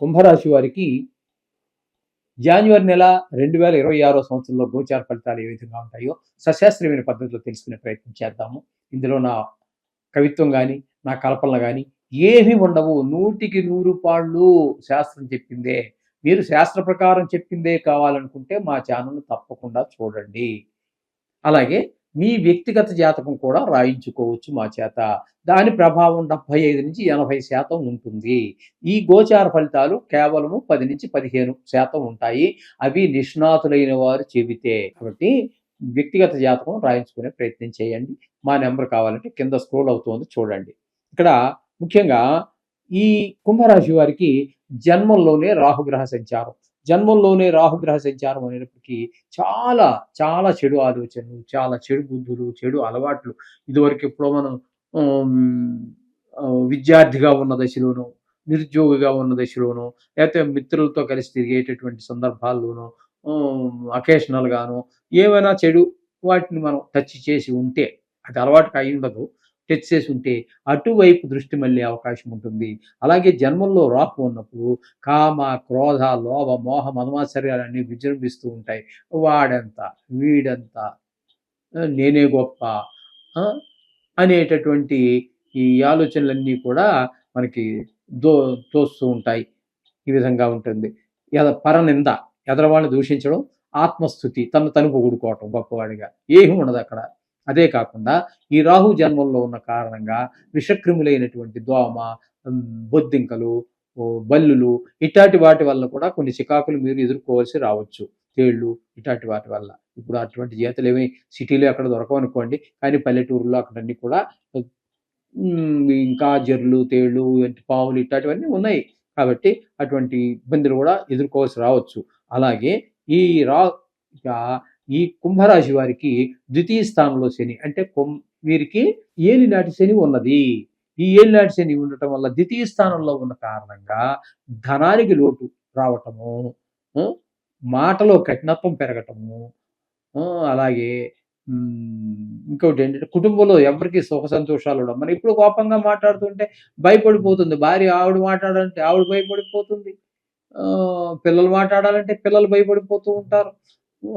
కుంభరాశి వారికి జాన్యువరి నెల 2026 సంవత్సరంలో గోచార ఫలితాలు ఏ విధంగా ఉంటాయో సశాస్త్రీయమైన పద్ధతిలో తెలుసుకునే ప్రయత్నం చేద్దాము. ఇందులో నా కవిత్వం కానీ, నా కల్పనలు కానీ ఏమీ ఉండవు. 100కి 100 పాళ్ళు శాస్త్రం చెప్పిందే. మీరు శాస్త్ర ప్రకారం చెప్పిందే కావాలనుకుంటే మా ఛానల్ తప్పకుండా చూడండి. అలాగే మీ వ్యక్తిగత జాతకం కూడా రాయించుకోవచ్చు మా చేత. దాని ప్రభావం 75 నుంచి 80% ఉంటుంది. ఈ గోచార ఫలితాలు కేవలము 10 నుంచి 15% ఉంటాయి. అవి నిష్ణాతులైన వారు చెబితే. కాబట్టి వ్యక్తిగత జాతకం రాయించుకునే ప్రయత్నం చేయండి. మా నెంబర్ కావాలంటే కింద స్క్రోల్ అవుతోంది చూడండి. ఇక్కడ ముఖ్యంగా ఈ కుంభరాశి వారికి జన్మంలోనే రాహుగ్రహ సంచారం. జన్మంలోనే రాహుగ్రహ సంచారం అనేటప్పటికీ చాలా చాలా చెడు ఆలోచనలు, చాలా చెడు బుద్ధులు, చెడు అలవాట్లు ఇదివరకు ఎప్పుడో మనం విద్యార్థిగా ఉన్న దశలోనో, నిరుద్యోగిగా ఉన్న దశలోనో, లేకపోతే మిత్రులతో కలిసి తిరిగేటటువంటి సందర్భాల్లోనో, అకేషనల్గానో ఏమైనా చెడు వాటిని మనం టచ్ చేసి ఉంటే, అది అలవాటుగా అయి ఉండదు, టచ్ చేసి ఉంటే అటువైపు దృష్టి మళ్ళీ అవకాశం ఉంటుంది. అలాగే జన్మంలో రాహు ఉన్నప్పుడు కామ, క్రోధ, లోభ, మోహ, మదమాశ్చర్యాలన్నీ విజృంభిస్తూ ఉంటాయి. వాడెంత, వీడెంత, నేనే గొప్ప అనేటటువంటి ఈ ఆలోచనలన్నీ కూడా మనకి తోస్తూ ఉంటాయి. ఈ విధంగా ఉంటుంది. పరనింద, ఎదరవాళ్ళని దూషించడం, ఆత్మస్థుతి, తను పొగుడుకోవటం గొప్పవాడిగా, ఏమీ ఉండదు అక్కడ. అదే కాకుండా ఈ రాహు జన్మంలో ఉన్న కారణంగా విషక్రిములైనటువంటి దోమ, బొద్దింకలు, బల్లులు ఇట్లాంటి వాటి వల్ల కూడా కొన్ని చికాకులు మీరు ఎదుర్కోవాల్సి రావచ్చు. తేళ్లు ఇట్లాంటి వాటి వల్ల. ఇప్పుడు అటువంటి జాతులు ఏమి సిటీలో అక్కడ దొరకవనుకోండి, కానీ పల్లెటూరులో అక్కడన్నీ కూడా ఇంకా జర్లు, తేళ్లు, పాములు ఇట్లాంటివన్నీ ఉన్నాయి. కాబట్టి అటువంటి ఇబ్బందులు కూడా ఎదుర్కోవాల్సి రావచ్చు. అలాగే ఈ కుంభరాశి వారికి ద్వితీయ స్థానంలో శని, అంటే వీరికి ఏలినాటి శని ఉన్నది. ఈ ఏలినాటి శని ఉండటం వల్ల ద్వితీయ స్థానంలో ఉన్న కారణంగా ధనానికి లోటు రావటము, మాటలో కఠినత్వం పెరగటము, అలాగే ఇంకోటి ఏంటంటే కుటుంబంలో ఎవరికి సుఖ సంతోషాలు ఉండవు. మనం ఇప్పుడు కోపంగా మాట్లాడుతుంటే భయపడిపోతుంది భార్య, ఆవిడ మాట్లాడాలంటే ఆవిడ భయపడిపోతుంది, పిల్లలు మాట్లాడాలంటే పిల్లలు భయపడిపోతూ ఉంటారు.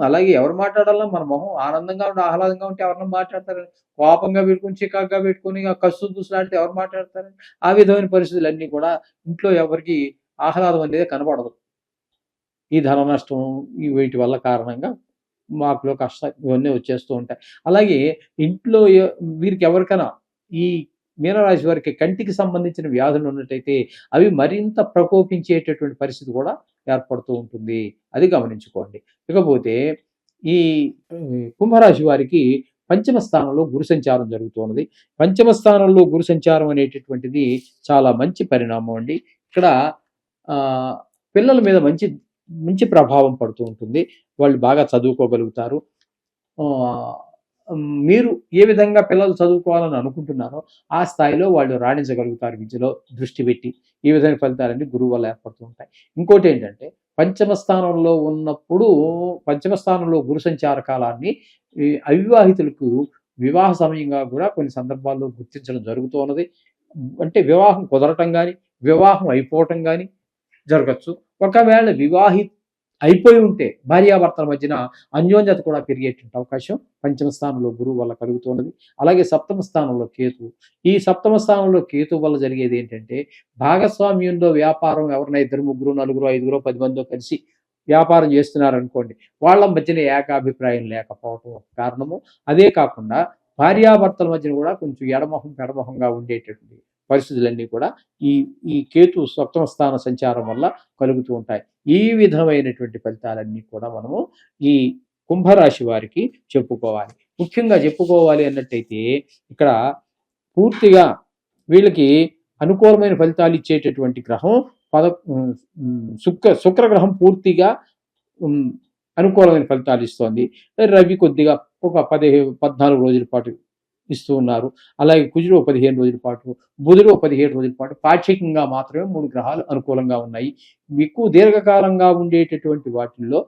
అలాగే ఎవరు మాట్లాడాలన్నా మన మొహం ఆనందంగా ఉండి ఆహ్లాదంగా ఉంటే ఎవరన్నా మాట్లాడతారని, కోపంగా పెట్టుకుని చికాగ్గా పెట్టుకుని కస్సు దూసులాడితే ఎవరు మాట్లాడతారని, ఆ విధమైన పరిస్థితులన్నీ కూడా ఇంట్లో ఎవరికి ఆహ్లాదం అనేది కనబడదు. ఈ ధన నష్టం వీటి వల్ల కారణంగా మాకులో కష్టం ఇవన్నీ వచ్చేస్తూ ఉంటాయి. అలాగే ఇంట్లో వీరికి ఎవరికైనా ఈ మీనరాశి వారికి కంటికి సంబంధించిన వ్యాధులు ఉన్నట్టయితే అవి మరింత ప్రకోపించేటటువంటి పరిస్థితి కూడా ఏర్పడుతూ ఉంటుంది. అది గమనించుకోండి. ఇకపోతే ఈ కుంభరాశి వారికి పంచమ స్థానంలో గురు సంచారం జరుగుతున్నది. పంచమ స్థానంలో గురు సంచారం అనేటటువంటిది చాలా మంచి పరిణామం అండి. ఇక్కడ పిల్లల మీద మంచి ప్రభావం పడుతూ ఉంటుంది. వాళ్ళు బాగా చదువుకోగలుగుతారు. మీరు ఏ విధంగా పిల్లలు చదువుకోవాలని అనుకుంటున్నారో ఆ స్థాయిలో వాళ్ళు రాణించగలుగుతారు విద్యలో దృష్టి పెట్టి. ఈ విధమైన ఫలితాలన్నీ గురువు వల్ల ఏర్పడుతూ ఉంటాయి. ఇంకోటి ఏంటంటే పంచమ స్థానంలో గురు సంచార కాలాన్ని అవివాహితులకు వివాహ సమయంగా కూడా కొన్ని సందర్భాల్లో గుర్తించడం జరుగుతూ ఉన్నది. అంటే వివాహం కుదరటం కానీ, వివాహం అయిపోవటం కానీ జరగచ్చు. ఒకవేళ అయిపోయి ఉంటే భార్యాభర్తల మధ్యన అన్యోన్యత కూడా పెరిగేటువంటి అవకాశం పంచమ స్థానంలో గురువు వల్ల కలుగుతున్నది. అలాగే సప్తమ స్థానంలో కేతు. ఈ సప్తమ స్థానంలో కేతు వల్ల జరిగేది ఏంటంటే భాగస్వామ్యంలో వ్యాపారం ఎవరైనా 2, 3, 4, 5, 10 మందో కలిసి వ్యాపారం చేస్తున్నారనుకోండి, వాళ్ళ మధ్యన ఏకాభిప్రాయం లేకపోవటం ఒక కారణము. అదే కాకుండా భార్యాభర్తల మధ్యన కూడా కొంచెం పెడమొహంగా ఉండేటటువంటి పరిస్థితులన్నీ కూడా ఈ కేతు సప్తమ స్థాన సంచారం వల్ల కలుగుతూ ఉంటాయి. ఈ విధమైనటువంటి ఫలితాలన్నీ కూడా మనము ఈ కుంభరాశి వారికి చెప్పుకోవాలి. ముఖ్యంగా చెప్పుకోవాలి అన్నట్టయితే ఇక్కడ పూర్తిగా వీళ్ళకి అనుకూలమైన ఫలితాలు ఇచ్చేటటువంటి గ్రహం శుక్రగ్రహం పూర్తిగా అనుకూలమైన ఫలితాలు ఇస్తోంది. రవి కొద్దిగా ఒక 14 రోజుల పాటు ఇస్తూ ఉన్నారు. అలాగే కుజుడు 15 రోజుల పాటు, బుధుడు 17 రోజుల పాటు పాక్షికంగా మాత్రమే 3 గ్రహాలు అనుకూలంగా ఉన్నాయి. ఎక్కువ దీర్ఘకాలంగా ఉండేటటువంటి వాటిల్లో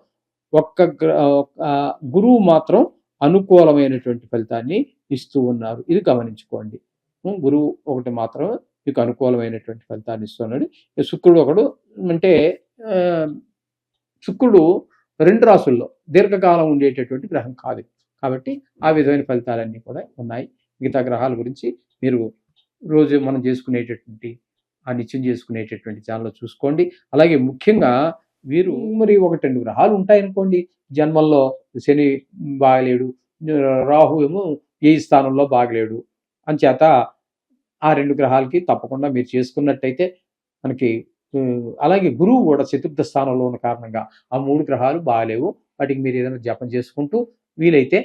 గురువు మాత్రం అనుకూలమైనటువంటి ఫలితాన్ని ఇస్తూ ఉన్నారు. ఇది గమనించుకోండి. గురువు ఒకటి మాత్రం మీకు అనుకూలమైనటువంటి ఫలితాన్ని ఇస్తున్నాడు. శుక్రుడు ఒకడు అంటే ఆ, శుక్రుడు 2 రాసుల్లో దీర్ఘకాలం ఉండేటటువంటి గ్రహం కాదు. కాబట్టి ఆ విధమైన ఫలితాలన్నీ కూడా ఉన్నాయి. మిగతా గ్రహాల గురించి మీరు రోజు మనం చేసుకునేటటువంటి ఆ నిత్యం చేసుకునేటటువంటి ఛానల్లో చూసుకోండి. అలాగే ముఖ్యంగా వీరు మరి 1, 2 గ్రహాలు ఉంటాయనుకోండి. జన్మల్లో శని బాగలేడు, రాహు ఏమో ఏ స్థానంలో బాగలేడు. అంచేత ఆ 2 గ్రహాలకి తప్పకుండా మీరు చేసుకున్నట్టయితే మనకి అలాగే గురువు కూడా చతుర్థ స్థానంలో ఉన్న కారణంగా ఆ 3 గ్రహాలు బాగాలేవు. వాటికి మీరు ఏదైనా జపం చేసుకుంటూ వీలైతే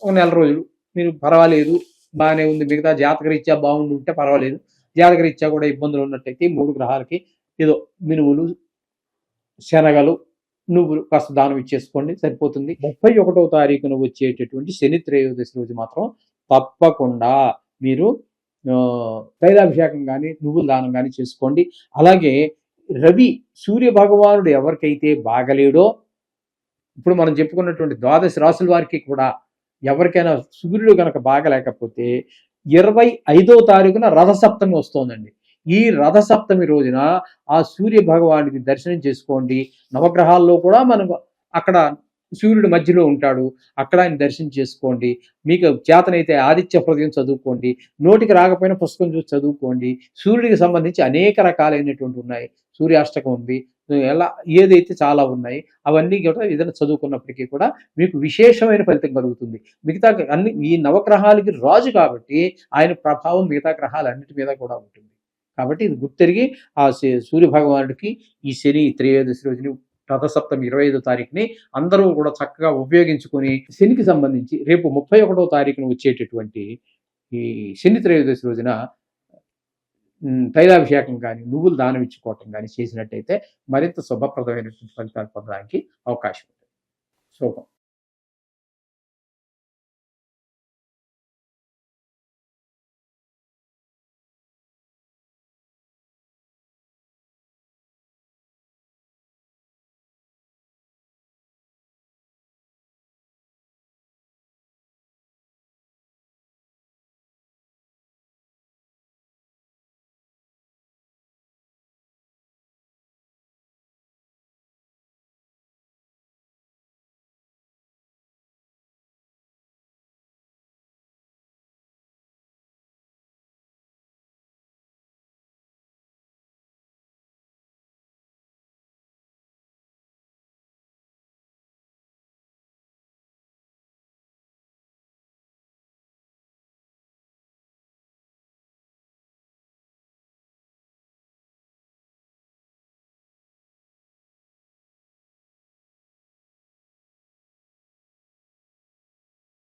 ఒక నెల రోజులు మీరు పర్వాలేదు బాగానే ఉంది, మిగతా జాతకరీత్యా బాగుండి ఉంటే పర్వాలేదు, జాతకరీత్యా కూడా ఇబ్బందులు ఉన్నట్టయితే 3 గ్రహాలకి ఏదో మినువులు, శనగలు, నువ్వులు కాస్త దానం ఇచ్చేసుకోండి, సరిపోతుంది. 31వ తారీఖున వచ్చేటటువంటి శని త్రయోదశి రోజు మాత్రం తప్పకుండా మీరు తైలాభిషేకం కానీ నువ్వుల దానం కానీ చేసుకోండి. అలాగే రవి సూర్య భగవానుడు ఎవరికైతే బాగలేడో, ఇప్పుడు మనం చెప్పుకున్నటువంటి 12 రాసుల వారికి కూడా ఎవరికైనా సూర్యుడు కనుక బాగలేకపోతే 25వ తారీఖున రథసప్తమి వస్తోందండి. ఈ రథసప్తమి రోజున ఆ సూర్య భగవానుడికి దర్శనం చేసుకోండి. నవగ్రహాల్లో కూడా మనం అక్కడ సూర్యుడు మధ్యలో ఉంటాడు, అక్కడ ఆయన దర్శనం చేసుకోండి. మీకు చేతనైతే ఆదిత్య హృదయం చదువుకోండి, నోటికి రాకపోయినా పుస్తకం చూసి చదువుకోండి. సూర్యుడికి సంబంధించి అనేక రకాలైనటువంటి ఉన్నాయి. సూర్యాష్టకం ఉంది, ఎలా ఏదైతే చాలా ఉన్నాయి. అవన్నీ కూడా ఏదైనా చదువుకున్నప్పటికీ కూడా మీకు విశేషమైన ఫలితం కలుగుతుంది. మిగతా అన్ని ఈ నవగ్రహాలకి రాజు కాబట్టి ఆయన ప్రభావం మిగతా గ్రహాలన్నిటి మీద కూడా ఉంటుంది. కాబట్టి ఇది గుర్తెరిగి ఆ సూర్య భగవానుడికి ఈ శని త్రయోదశి రోజుని రథసప్తమి 25వ తారీఖుని అందరూ కూడా చక్కగా ఉపయోగించుకొని శనికి సంబంధించి రేపు 31వ తారీఖున వచ్చేటటువంటి ఈ శని త్రయోదశి రోజున తైలాభిషేకం కానీ నువ్వులు దానం ఇచ్చుకోవటం కానీ చేసినట్టయితే మరింత శుభప్రదమైనటువంటి ఫలితాలు పొందడానికి అవకాశం ఉంటుంది. శుభం.